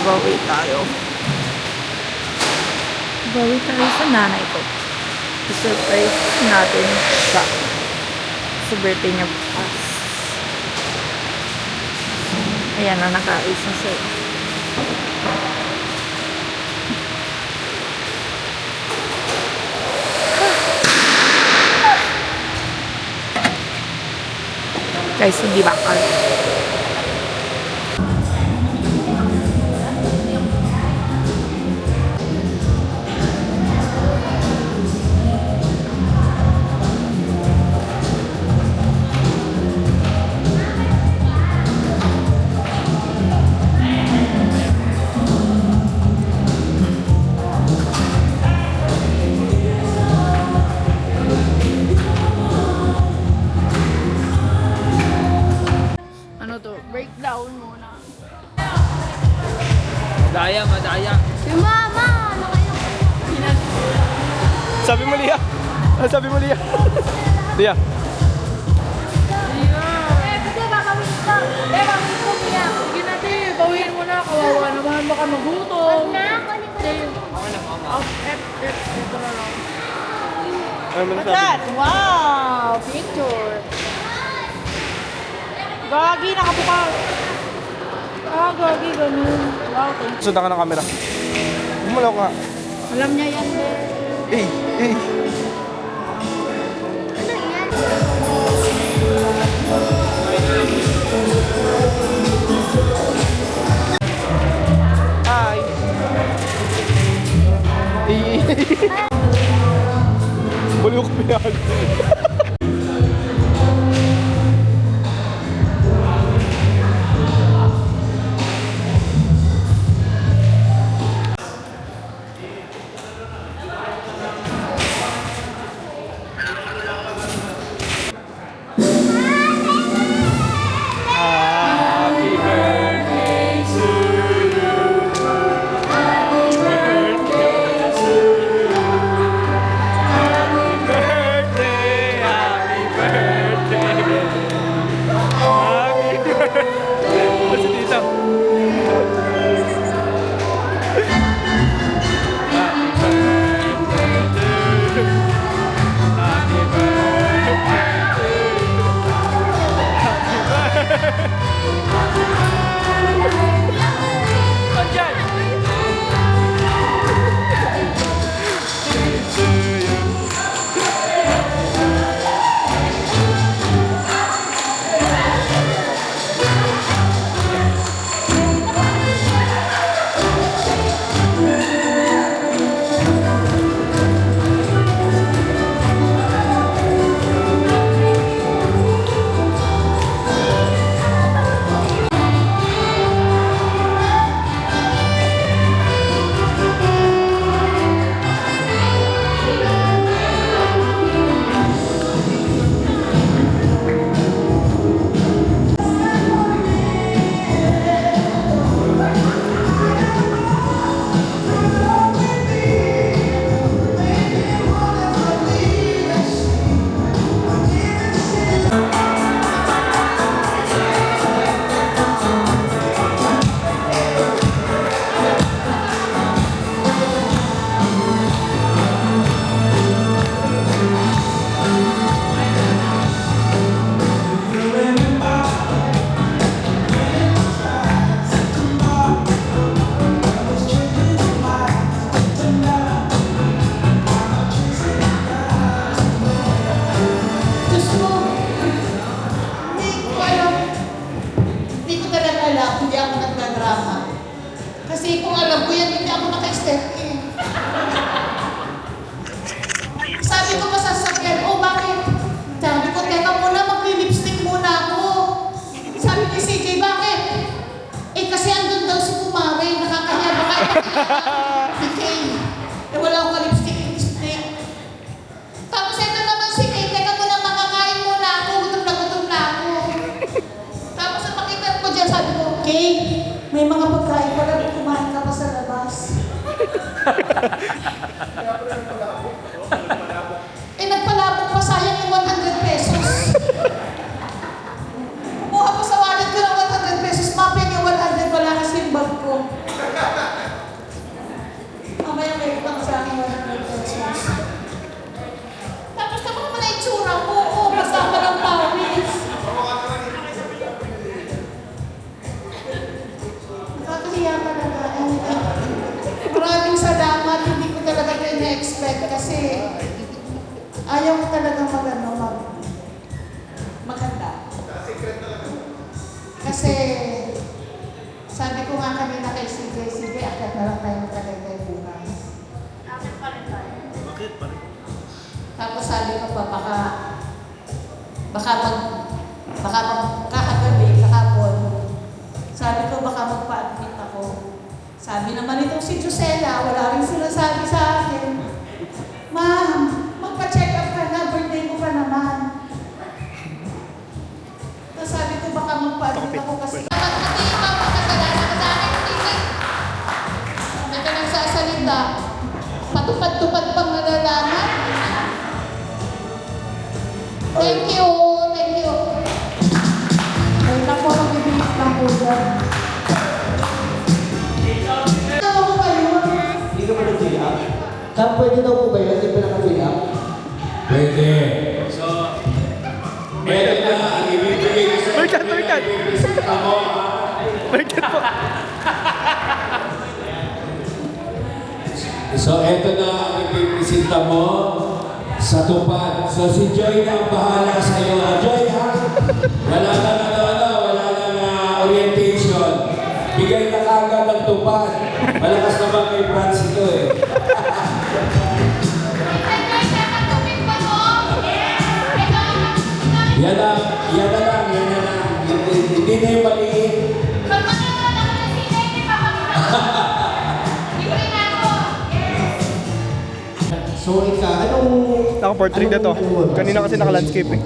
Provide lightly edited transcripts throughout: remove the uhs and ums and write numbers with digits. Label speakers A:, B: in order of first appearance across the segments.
A: bawi tayo. Bawi tayo sa nanay ko. I-surprise natin siya sa birthday niya bukas. Ayan na, naka-ace na siya. Guys, hindi bakal. Breakdown muna.
B: Madaya.
C: Si Mama! Ano kayo?
B: Sabi mo, Lia. Sabi mo, Lia. Lia.
C: Kasi babawin ko. Babawin ko kaya.
A: Sige natin, bawiin mo na. Kawawa naman, baka magutom.
C: Kunin ko na.
A: Ito na lang.
B: Ano man
A: What's
B: sabi?
A: that? Wow! Picture. Gagi, nakabukas. Gagi, ganun. Wow, thank you.
B: Sundan ka ng camera. Bumalaw ka.
A: Alam niya yan, be.
B: Eh.
C: Ano yan?
B: Hi. Bulok mo yan.
D: Kasi kung alam ko yan, hindi ako naka-step in. Sabi ko pa sa sakyan, oh bakit? Sabi ko, teka muna, magli-lipstick muna ako. Sabi ni CJ, bakit? Eh kasi andun daw si Kumare, nakakanya, baka si Kay. Eh wala akong ka-lipstick. Tapos ito naman si Kay, teka muna, makakain muna ako, gutom na ako. Tapos ang makita ko dyan, sabi ko, Kay, may mga pagkain pala, kumain ka pa sa labas. Eh, nagpalabok pa, sayang yung 100 pesos. Kumuha pa sa wallet ko ng 100 pesos, mapin yung 100, wala kasi yung bag ko. ina-expect kasi ayaw ko talaga maganda. Kasi sabi ko nga kanina kay sige, akit na lang tayo ng Tagaytay bukas.
C: Akin pa rin tayo.
D: Tapos sabi ko pa, baka kakagabi, kahapon, sabi ko baka magpa-admit ako. Sabi naman itong si Josela, wala rin sinasabi sa akin. Ma'am, magpa-check up ka na, birthday ko pa naman. Tapos sabi ko baka magpa-admit ako kasi kapag hindi pa magkasalanan ka sa akin, hindi ka nagsasalita. Patupad-tupad pang nalalaman. Thank you. Ay, naku, magbibilis lang po dyan. Ito ako kayo.
E: Hindi ka pa nag-fill up? Saan pwede daw po ba yun? Hindi pa naka-fill up?
F: Pwede. So, ito na ang ibibigay ko sa
B: Berkat.
F: Ako.
B: Berkat po.
F: So, ito na ang ipipresenta mo sa tupad. So, si Joy na ang bahala sa iyo. Joy, ha? Wala na orientation. Bigay na kagad ng tupad. Malakas naman kay Franz ito eh. Yan na lang. Hindi na yung maliit.
C: Pag manonood ako ng sine, hindi pa makita. Libre na ako.
E: So, anong...
B: Naka-portrait na to. Kanina kasi naka-landscape eh.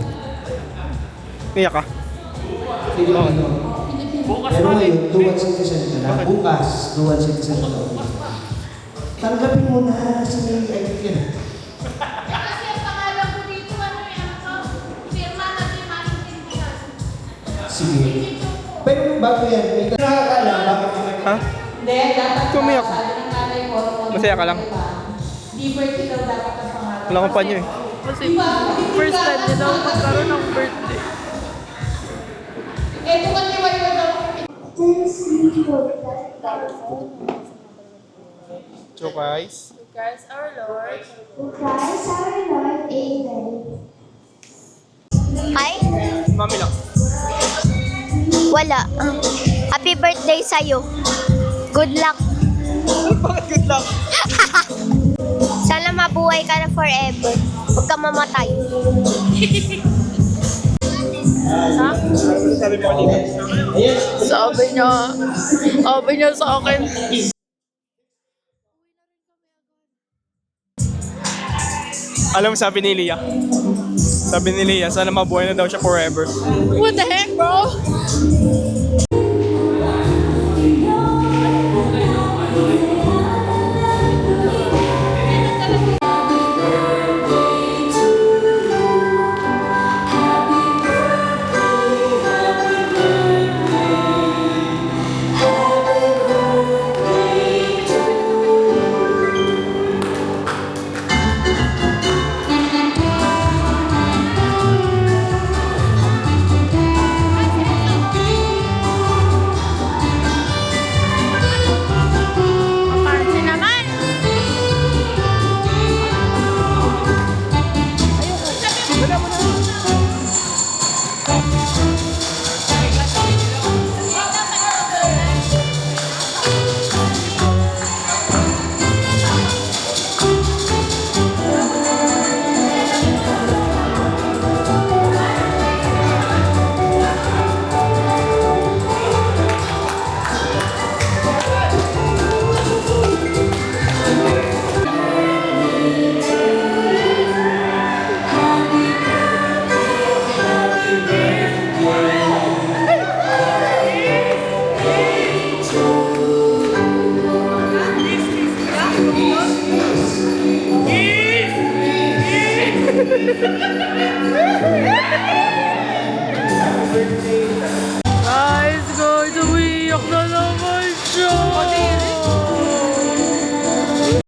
B: Iyak ka.
E: Sige, Pero ngayon, dual citizen ka na. Bukas, dual citizen ka na. Tanggapin mo na si ID ka na.
C: Kasi ang pangalan ko dito, firma natin maintindihan.
E: Sige. Pero bago yan, may nakakala, bakit
B: Ha?
D: Hindi, dapat
B: Tumiyak.
D: sabi ng nanay ko,
B: Masaya ka lang?
D: Di birthday daw dapat ang pangalan.
B: Wala kang panyo eh.
A: Kasi first time niya daw magkaroon ng birthday.
D: Eh, kung kaniwala daw.
B: So guys.
A: Christ our Lord.
G: Christ our Lord, Amen. Hi?
B: Mami lang.
G: Wala. Happy birthday sa'yo. Good luck.
B: Bakit good luck?
G: Sana mabuhay ka na forever. Huwag ka mamatay.
B: Sabi mo kanina.
A: Sabi niya sa akin.
B: Alam mo sabi ni Lia? Sabi ni Lia, sana mabuhay na daw siya forever.
A: What the heck, bro? Papansin naman. Guys, umiiyak na naman.